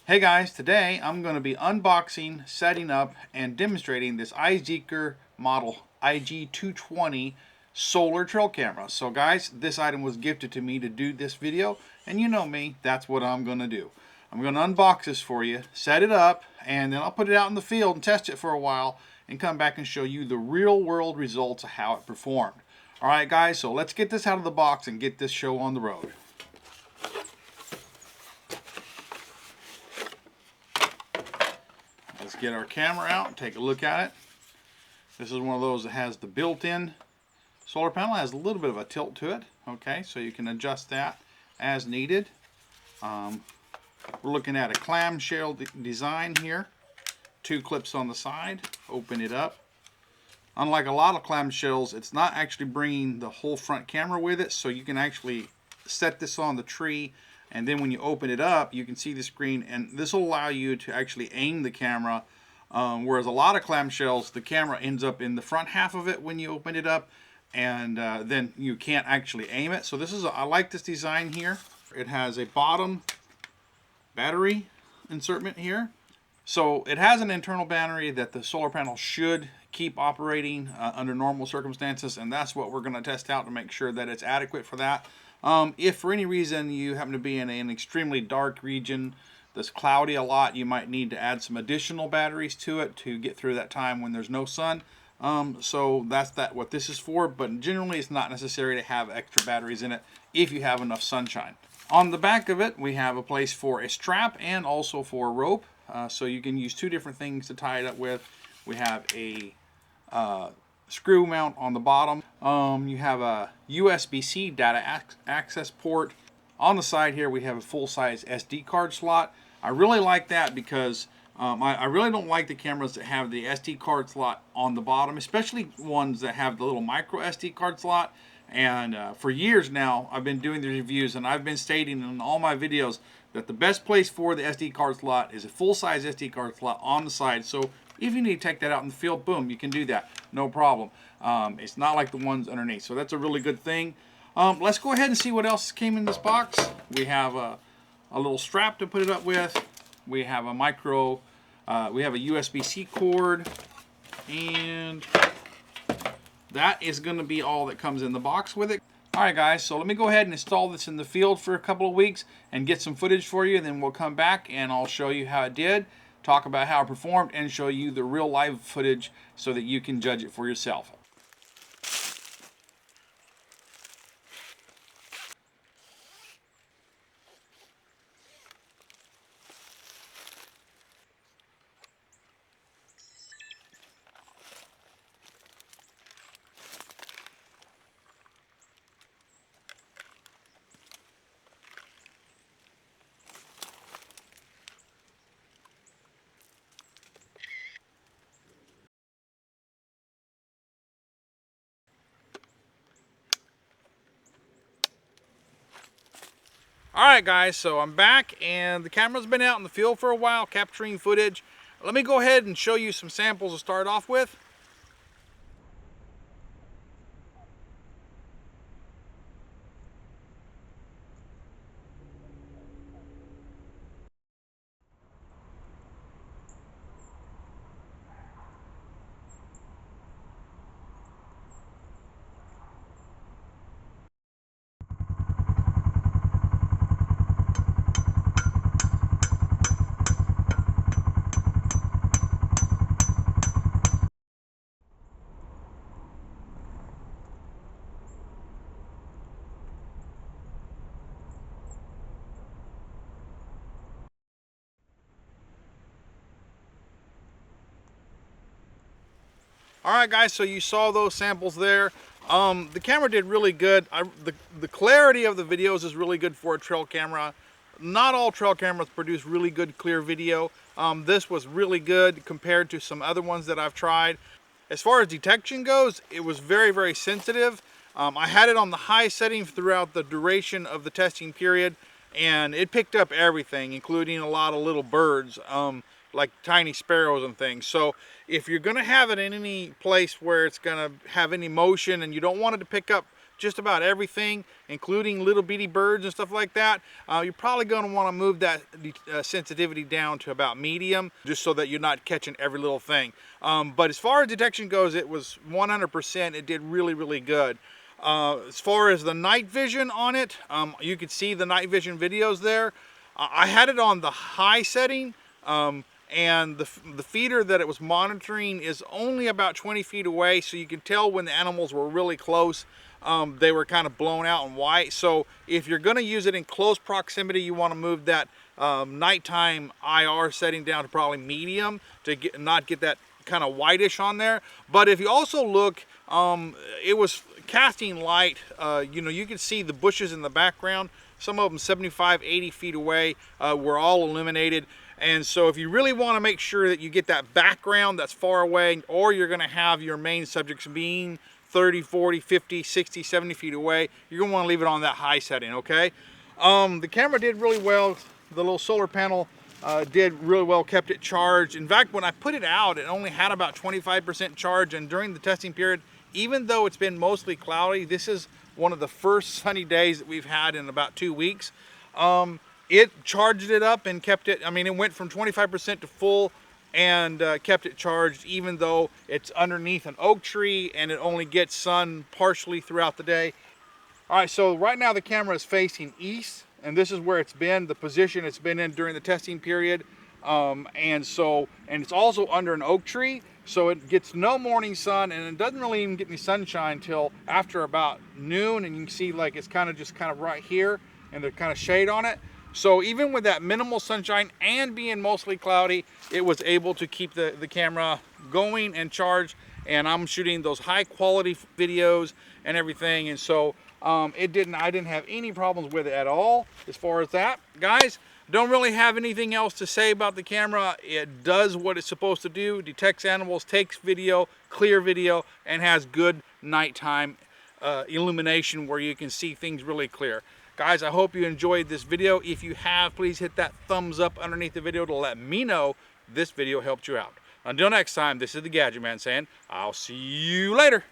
Hey guys, today I'm going to be unboxing, setting up, and demonstrating this iZeeker model IG220 solar trail camera. So guys, this item was gifted to me to do this video, and you know me, that's what I'm going to do. I'm going to unbox this for you, set it up, and then I'll put it out in the field and test it for a while and come back and show you the real world results of how it performed. Alright guys, so let's get this out of the box and get this show on the road. Let's get our camera out and take a look at it. This is one of those that has the built-in solar panel. It has a little bit of a tilt to it. Okay, so you can adjust that as needed. We're looking at a clamshell design here. 2 clips on the side. Open it up. Unlike a lot of clamshells, it's not actually bringing the whole front camera with it, so you can actually set this on the tree, and then when you open it up you can see the screen, and this will allow you to actually aim the camera, whereas a lot of clamshells the camera ends up in the front half of it when you open it up, and then you can't actually aim it. So this is I like this design here. It has a bottom battery insertment here, so it has an internal battery that the solar panel should keep operating under normal circumstances, and that's what we're going to test out to make sure that it's adequate for that. If for any reason you happen to be in an extremely dark region that's cloudy a lot, you might need to add some additional batteries to it to get through that time when there's no sun. So that's what this is for, but generally it's not necessary to have extra batteries in it if you have enough sunshine. On the back of it we have a place for a strap and also for a rope, so you can use 2 different things to tie it up with. We have a screw mount on the bottom. You have a USB-C data access port. On the side here we have a full-size SD card slot. I really like that because I really don't like the cameras that have the SD card slot on the bottom, especially ones that have the little micro SD card slot. And for years now I've been doing the reviews, and I've been stating in all my videos that the best place for the SD card slot is a full-size SD card slot on the side. So if you need to take that out in the field, boom, you can do that, no problem. It's not like the ones underneath, so that's a really good thing. Let's go ahead and see what else came in this box. We have a little strap to put it up with. We have a we have a USB-C cord, and that is going to be all that comes in the box with it. Alright guys, so let me go ahead and install this in the field for a couple of weeks and get some footage for you, and then we'll come back and I'll show you how it did, talk about how it performed, and show you the real live footage so that you can judge it for yourself. Alright guys, so I'm back and the camera's been out in the field for a while capturing footage. Let me go ahead and show you some samples to start off with. Alright guys, so you saw those samples there. The camera did really good. The clarity of the videos is really good for a trail camera. Not all trail cameras produce really good clear video. This was really good compared to some other ones that I've tried. As far as detection goes, it was very, very sensitive. I had it on the high setting throughout the duration of the testing period, and it picked up everything, including a lot of little birds, like tiny sparrows and things. So if you're going to have it in any place where it's going to have any motion and you don't want it to pick up just about everything, including little bitty birds and stuff like that, you're probably going to want to move that sensitivity down to about medium, just so that you're not catching every little thing. But as far as detection goes, it was 100%. It did really, really good. As far as the night vision on it, you could see the night vision videos there. I had it on the high setting, and the feeder that it was monitoring is only about 20 feet away, so you can tell when the animals were really close. They were kind of blown out and white. So if you're going to use it in close proximity, you want to move that nighttime IR setting down to probably medium to not get that kind of whitish on there. But if you also look, it was casting light. You know, you can see the bushes in the background. Some of them 75, 80 feet away were all illuminated. And so if you really want to make sure that you get that background that's far away, or you're going to have your main subjects being 30, 40, 50, 60, 70 feet away, you're going to want to leave it on that high setting, okay? The camera did really well. The little solar panel did really well, kept it charged. In fact, when I put it out, it only had about 25% charge, and during the testing period, even though it's been mostly cloudy, this is one of the first sunny days that we've had in about 2 weeks. It charged it up and kept it, I mean, it went from 25% to full and kept it charged, even though it's underneath an oak tree and it only gets sun partially throughout the day. All right, so right now the camera is facing east, and this is where it's been, the position it's been in during the testing period. And it's also under an oak tree, so it gets no morning sun, and it doesn't really even get any sunshine till after about noon, and you can see like it's kind of right here, and there's kind of shade on it. So even with that minimal sunshine and being mostly cloudy, it was able to keep the camera going and charged, and I'm shooting those high quality videos and everything, and so I didn't have any problems with it at all as far as that. Guys, don't really have anything else to say about the camera. It does what it's supposed to do, detects animals, takes video, clear video, and has good nighttime illumination where you can see things really clear. Guys, I hope you enjoyed this video. If you have, please hit that thumbs up underneath the video to let me know this video helped you out. Until next time, this is the Gadget Man saying, I'll see you later.